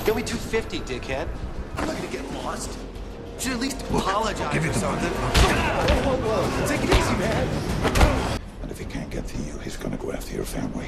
Give me 250, dickhead. I'm not gonna get lost. You should at least apologize or something. Whoa. Take it easy, man. And if he can't get to you, he's gonna go after your family.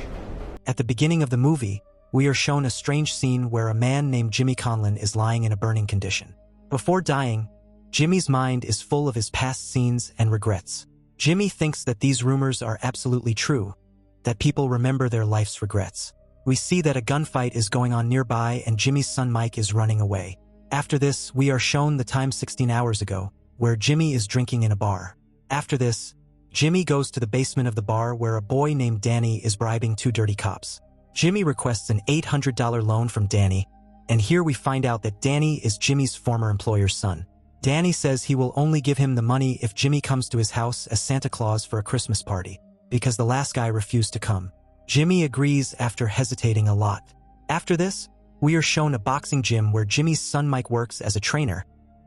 At the beginning of the movie, we are shown a strange scene where a man named Jimmy Conlon is lying in a burning condition. Before dying, Jimmy's mind is full of his past scenes and regrets. Jimmy thinks that these rumors are absolutely true, that people remember their life's regrets. We see that a gunfight is going on nearby and Jimmy's son Mike is running away. After this, we are shown the time 16 hours ago, where Jimmy is drinking in a bar. After this, Jimmy goes to the basement of the bar where a boy named Danny is bribing two dirty cops. Jimmy requests an $800 loan from Danny, and here we find out that Danny is Jimmy's former employer's son. Danny says he will only give him the money if Jimmy comes to his house as Santa Claus for a Christmas party, because the last guy refused to come. Jimmy agrees after hesitating a lot. After this, we are shown a boxing gym where Jimmy's son Mike works as a trainer,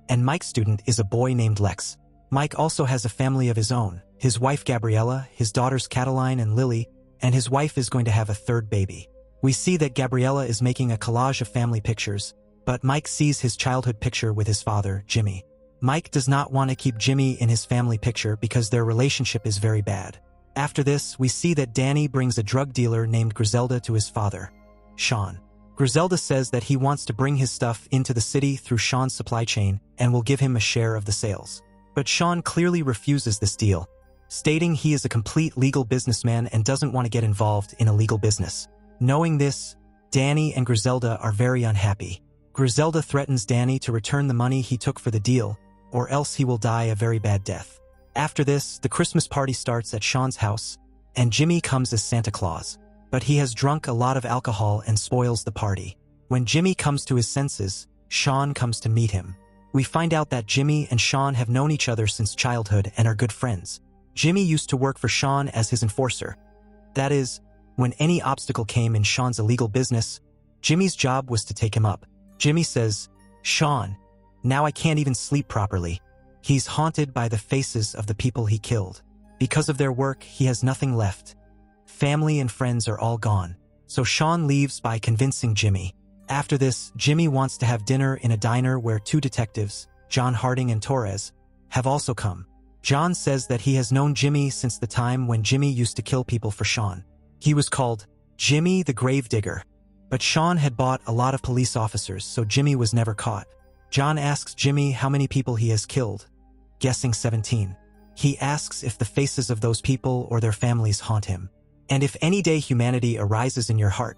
and Mike's student is a boy named Lex. Mike also has a family of his own, his wife Gabriella, his daughters Cataline and Lily, and his wife is going to have a third baby. We see that Gabriella is making a collage of family pictures, but Mike sees his childhood picture with his father, Jimmy. Mike does not want to keep Jimmy in his family picture because their relationship is very bad. After this, we see that Danny brings a drug dealer named Griselda to his father, Sean. Griselda says that he wants to bring his stuff into the city through Sean's supply chain and will give him a share of the sales. But Sean clearly refuses this deal, stating he is a complete legal businessman and doesn't want to get involved in illegal business. Knowing this, Danny and Griselda are very unhappy. Griselda threatens Danny to return the money he took for the deal, or else he will die a very bad death. After this, the Christmas party starts at Sean's house, and Jimmy comes as Santa Claus. But he has drunk a lot of alcohol and spoils the party. When Jimmy comes to his senses, Sean comes to meet him. We find out that Jimmy and Sean have known each other since childhood and are good friends. Jimmy used to work for Sean as his enforcer. That is, when any obstacle came in Sean's illegal business, Jimmy's job was to take him up. Jimmy says, "Sean, now I can't even sleep properly." He's haunted by the faces of the people he killed. Because of their work, he has nothing left. Family and friends are all gone. So Sean leaves by convincing Jimmy. After this, Jimmy wants to have dinner in a diner where two detectives, John Harding and Torres, have also come. John says that he has known Jimmy since the time when Jimmy used to kill people for Sean. He was called Jimmy the Gravedigger. But Sean had bought a lot of police officers, so Jimmy was never caught. John asks Jimmy how many people he has killed, guessing 17. He asks if the faces of those people or their families haunt him. And if any day humanity arises in your heart,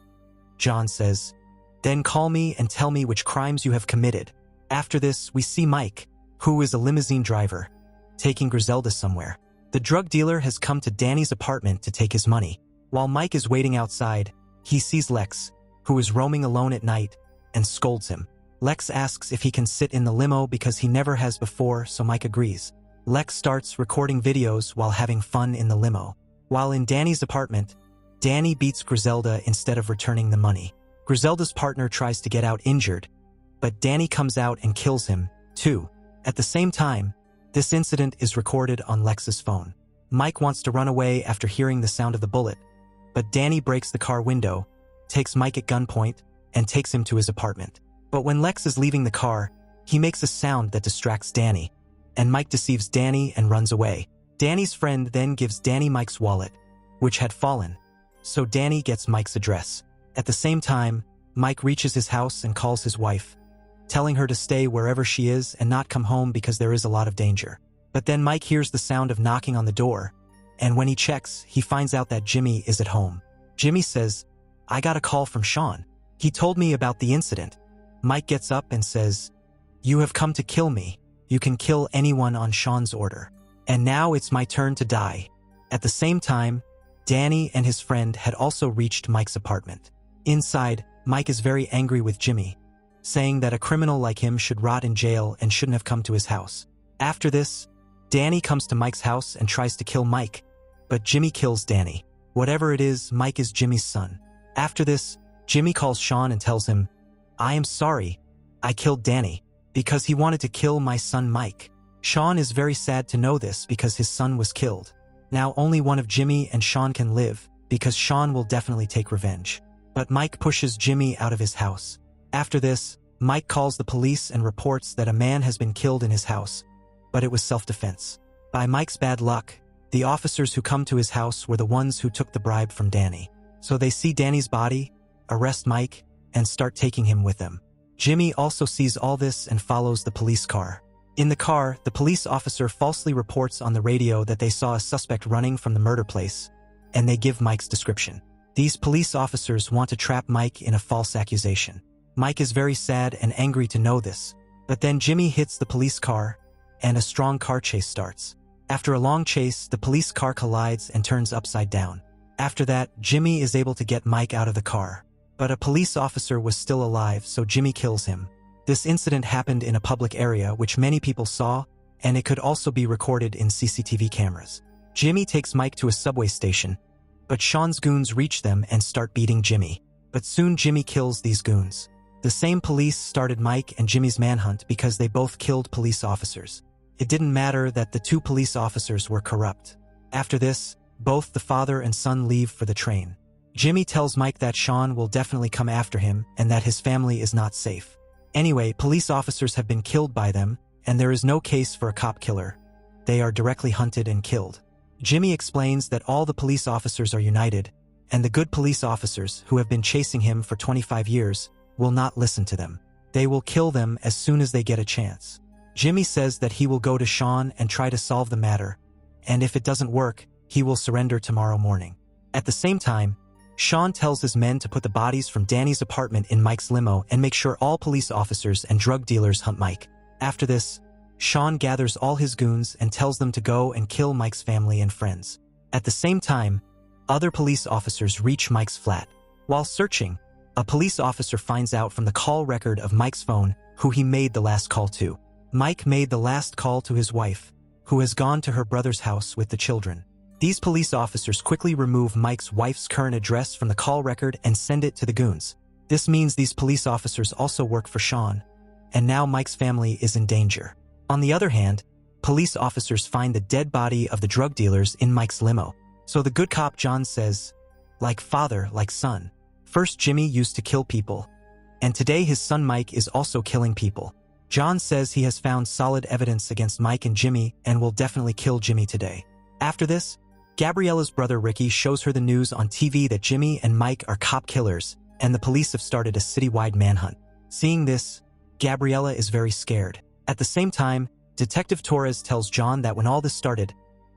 John says, "Then call me and tell me which crimes you have committed." After this, we see Mike, who is a limousine driver, taking Griselda somewhere. The drug dealer has come to Danny's apartment to take his money. While Mike is waiting outside, he sees Lex, who is roaming alone at night, and scolds him. Lex asks if he can sit in the limo because he never has before, so Mike agrees. Lex starts recording videos while having fun in the limo. While in Danny's apartment, Danny beats Griselda instead of returning the money. Griselda's partner tries to get out injured, but Danny comes out and kills him, too. At the same time, this incident is recorded on Lex's phone. Mike wants to run away after hearing the sound of the bullet, but Danny breaks the car window, takes Mike at gunpoint, and takes him to his apartment. But when Lex is leaving the car, he makes a sound that distracts Danny, and Mike deceives Danny and runs away. Danny's friend then gives Danny Mike's wallet, which had fallen, so Danny gets Mike's address. At the same time, Mike reaches his house and calls his wife, telling her to stay wherever she is and not come home because there is a lot of danger. But then Mike hears the sound of knocking on the door, and when he checks, he finds out that Jimmy is at home. Jimmy says, "I got a call from Sean. He told me about the incident." Mike gets up and says, "You have come to kill me. You can kill anyone on Sean's order. And now it's my turn to die." At the same time, Danny and his friend had also reached Mike's apartment. Inside, Mike is very angry with Jimmy, saying that a criminal like him should rot in jail and shouldn't have come to his house. After this, Danny comes to Mike's house and tries to kill Mike, but Jimmy kills Danny. Whatever it is, Mike is Jimmy's son. After this, Jimmy calls Sean and tells him, "I am sorry, I killed Danny, because he wanted to kill my son Mike." Sean is very sad to know this because his son was killed. Now only one of Jimmy and Sean can live, because Sean will definitely take revenge. But Mike pushes Jimmy out of his house. After this, Mike calls the police and reports that a man has been killed in his house, but it was self-defense. By Mike's bad luck, the officers who come to his house were the ones who took the bribe from Danny. So they see Danny's body, arrest Mike, and start taking him with them. Jimmy also sees all this and follows the police car. In the car, the police officer falsely reports on the radio that they saw a suspect running from the murder place, and they give Mike's description. These police officers want to trap Mike in a false accusation. Mike is very sad and angry to know this, but then Jimmy hits the police car, and a strong car chase starts. After a long chase, the police car collides and turns upside down. After that, Jimmy is able to get Mike out of the car. But a police officer was still alive, so Jimmy kills him. This incident happened in a public area which many people saw, and it could also be recorded in CCTV cameras. Jimmy takes Mike to a subway station, but Sean's goons reach them and start beating Jimmy. But soon Jimmy kills these goons. The same police started Mike and Jimmy's manhunt because they both killed police officers. It didn't matter that the two police officers were corrupt. After this, both the father and son leave for the train. Jimmy tells Mike that Sean will definitely come after him and that his family is not safe. Anyway, police officers have been killed by them, and there is no case for a cop killer. They are directly hunted and killed. Jimmy explains that all the police officers are united, and the good police officers who have been chasing him for 25 years will not listen to them. They will kill them as soon as they get a chance. Jimmy says that he will go to Sean and try to solve the matter, and if it doesn't work, he will surrender tomorrow morning. At the same time, Sean tells his men to put the bodies from Danny's apartment in Mike's limo and make sure all police officers and drug dealers hunt Mike. After this, Sean gathers all his goons and tells them to go and kill Mike's family and friends. At the same time, other police officers reach Mike's flat. While searching, a police officer finds out from the call record of Mike's phone who he made the last call to. Mike made the last call to his wife, who has gone to her brother's house with the children. These police officers quickly remove Mike's wife's current address from the call record and send it to the goons. This means these police officers also work for Sean, and now Mike's family is in danger. On the other hand, police officers find the dead body of the drug dealers in Mike's limo. So the good cop John says, like father, like son. First Jimmy used to kill people, and today his son Mike is also killing people. John says he has found solid evidence against Mike and Jimmy and will definitely kill Jimmy today. After this, Gabriella's brother Ricky shows her the news on TV that Jimmy and Mike are cop killers, and the police have started a citywide manhunt. Seeing this, Gabriella is very scared. At the same time, Detective Torres tells John that when all this started,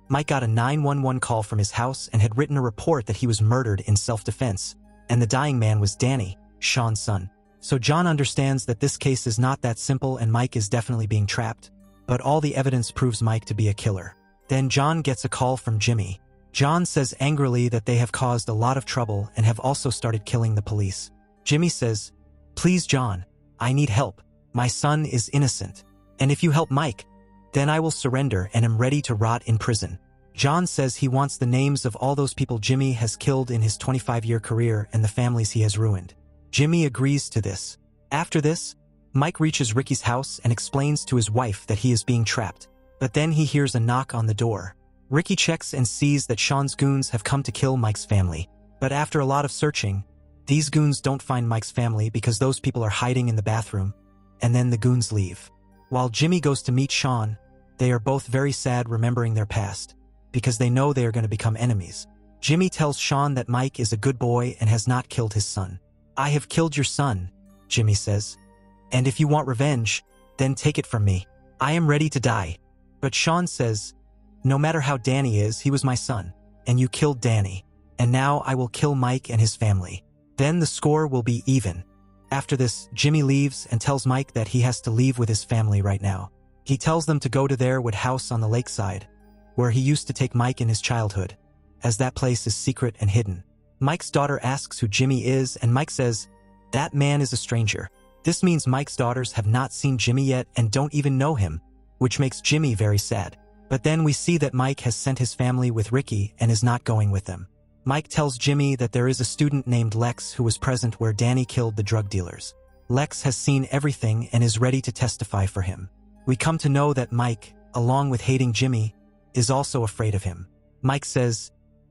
Mike got a 911 call from his house and had written a report that he was murdered in self-defense, and the dying man was Danny, Sean's son. So John understands that this case is not that simple and Mike is definitely being trapped, but all the evidence proves Mike to be a killer. Then John gets a call from Jimmy. John says angrily that they have caused a lot of trouble and have also started killing the police. Jimmy says, "Please John, I need help. My son is innocent. And if you help Mike, then I will surrender and am ready to rot in prison." John says he wants the names of all those people Jimmy has killed in his 25-year career and the families he has ruined. Jimmy agrees to this. After this, Mike reaches Ricky's house and explains to his wife that he is being trapped. But then he hears a knock on the door. Ricky checks and sees that Sean's goons have come to kill Mike's family. But after a lot of searching, these goons don't find Mike's family because those people are hiding in the bathroom, and then the goons leave. While Jimmy goes to meet Sean, they are both very sad remembering their past, because they know they are going to become enemies. Jimmy tells Sean that Mike is a good boy and has not killed his son. "I have killed your son," Jimmy says. "And if you want revenge, then take it from me. I am ready to die." But Sean says, "No matter how Danny is, he was my son, and you killed Danny, and now I will kill Mike and his family. Then the score will be even." After this, Jimmy leaves and tells Mike that he has to leave with his family right now. He tells them to go to their wood house on the lakeside, where he used to take Mike in his childhood, as that place is secret and hidden. Mike's daughter asks who Jimmy is, and Mike says, "That man is a stranger." This means Mike's daughters have not seen Jimmy yet and don't even know him, which makes Jimmy very sad. But then we see that Mike has sent his family with Ricky and is not going with them. Mike tells Jimmy that there is a student named Lex who was present where Danny killed the drug dealers. Lex has seen everything and is ready to testify for him. We come to know that Mike, along with hating Jimmy, is also afraid of him. Mike says,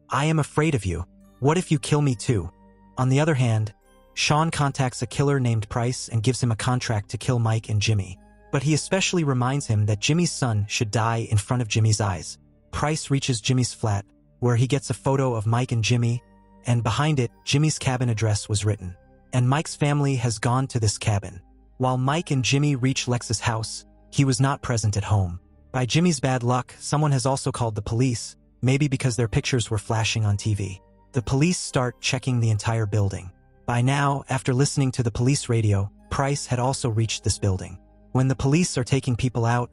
"I am afraid of you. What if you kill me too?" On the other hand, Sean contacts a killer named Price and gives him a contract to kill Mike and Jimmy. But he especially reminds him that Jimmy's son should die in front of Jimmy's eyes. Price reaches Jimmy's flat, where he gets a photo of Mike and Jimmy, and behind it, Jimmy's cabin address was written. And Mike's family has gone to this cabin. While Mike and Jimmy reach Lex's house, he was not present at home. By Jimmy's bad luck, someone has also called the police, maybe because their pictures were flashing on TV. The police start checking the entire building. By now, after listening to the police radio, Price had also reached this building. When the police are taking people out,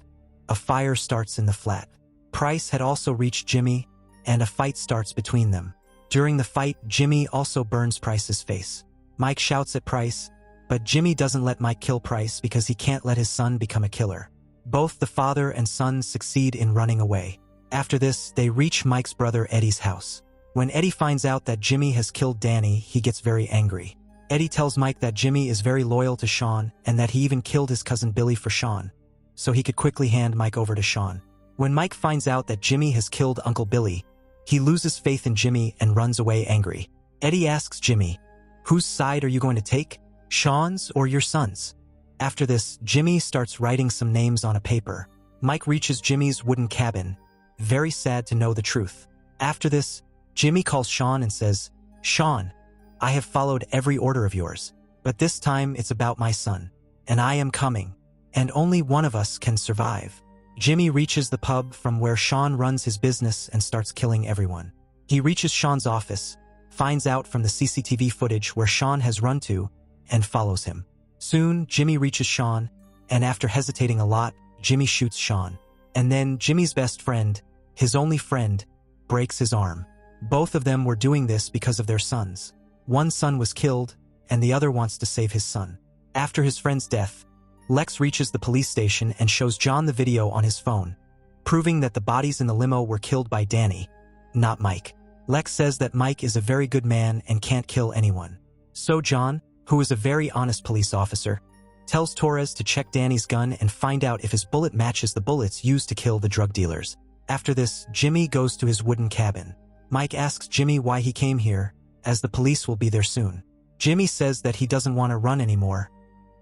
a fire starts in the flat. Price had also reached Jimmy, and a fight starts between them. During the fight, Jimmy also burns Price's face. Mike shouts at Price, but Jimmy doesn't let Mike kill Price because he can't let his son become a killer. Both the father and son succeed in running away. After this, they reach Mike's brother Eddie's house. When Eddie finds out that Jimmy has killed Danny, he gets very angry. Eddie tells Mike that Jimmy is very loyal to Sean and that he even killed his cousin Billy for Sean, so he could quickly hand Mike over to Sean. When Mike finds out that Jimmy has killed Uncle Billy, he loses faith in Jimmy and runs away angry. Eddie asks Jimmy, "Whose side are you going to take? Sean's or your son's?" After this, Jimmy starts writing some names on a paper. Mike reaches Jimmy's wooden cabin, very sad to know the truth. After this, Jimmy calls Sean and says, "Sean, I have followed every order of yours, but this time it's about my son, and I am coming, and only one of us can survive." Jimmy reaches the pub from where Sean runs his business and starts killing everyone. He reaches Sean's office, finds out from the CCTV footage where Sean has run to, and follows him. Soon, Jimmy reaches Sean, and after hesitating a lot, Jimmy shoots Sean. And then Jimmy's best friend, his only friend, breaks his arm. Both of them were doing this because of their sons. One son was killed, and the other wants to save his son. After his friend's death, Lex reaches the police station and shows John the video on his phone, proving that the bodies in the limo were killed by Danny, not Mike. Lex says that Mike is a very good man and can't kill anyone. So John, who is a very honest police officer, tells Torres to check Danny's gun and find out if his bullet matches the bullets used to kill the drug dealers. After this, Jimmy goes to his wooden cabin. Mike asks Jimmy why he came here, as the police will be there soon. Jimmy says that he doesn't want to run anymore.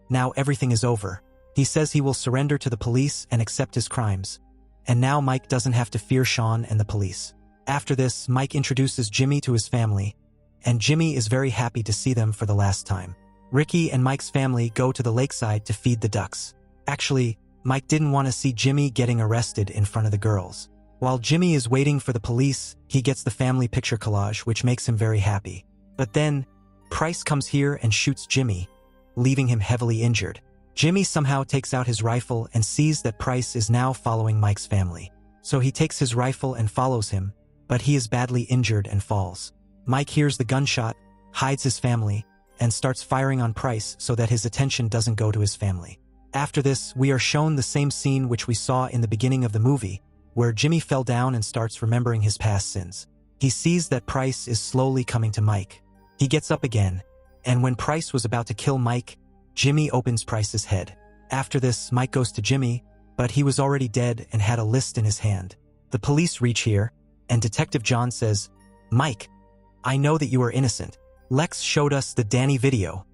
Now everything is over. He says he will surrender to the police and accept his crimes. And now Mike doesn't have to fear Sean and the police. After this, Mike introduces Jimmy to his family, and Jimmy is very happy to see them for the last time. Ricky and Mike's family go to the lakeside to feed the ducks. Actually, Mike didn't want to see Jimmy getting arrested in front of the girls. While Jimmy is waiting for the police, he gets the family picture collage, which makes him very happy. But then, Price comes here and shoots Jimmy, leaving him heavily injured. Jimmy somehow takes out his rifle and sees that Price is now following Mike's family. So he takes his rifle and follows him, but he is badly injured and falls. Mike hears the gunshot, hides his family, and starts firing on Price so that his attention doesn't go to his family. After this, we are shown the same scene which we saw in the beginning of the movie, where Jimmy fell down and starts remembering his past sins. He sees that Price is slowly coming to Mike. He gets up again, and when Price was about to kill Mike, Jimmy opens Price's head. After this, Mike goes to Jimmy, but he was already dead and had a list in his hand. The police reach here, and Detective John says, "Mike, I know that you are innocent. Lex showed us the Danny video."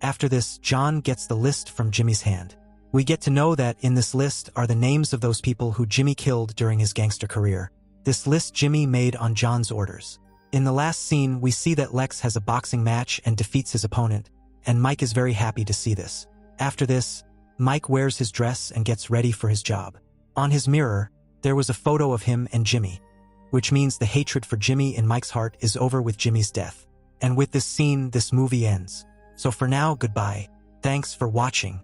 After this, John gets the list from Jimmy's hand. We get to know that in this list are the names of those people who Jimmy killed during his gangster career. This list Jimmy made on John's orders. In the last scene, we see that Lex has a boxing match and defeats his opponent, and Mike is very happy to see this. After this, Mike wears his dress and gets ready for his job. On his mirror, there was a photo of him and Jimmy, which means the hatred for Jimmy in Mike's heart is over with Jimmy's death. And with this scene, this movie ends. So for now, goodbye. Thanks for watching.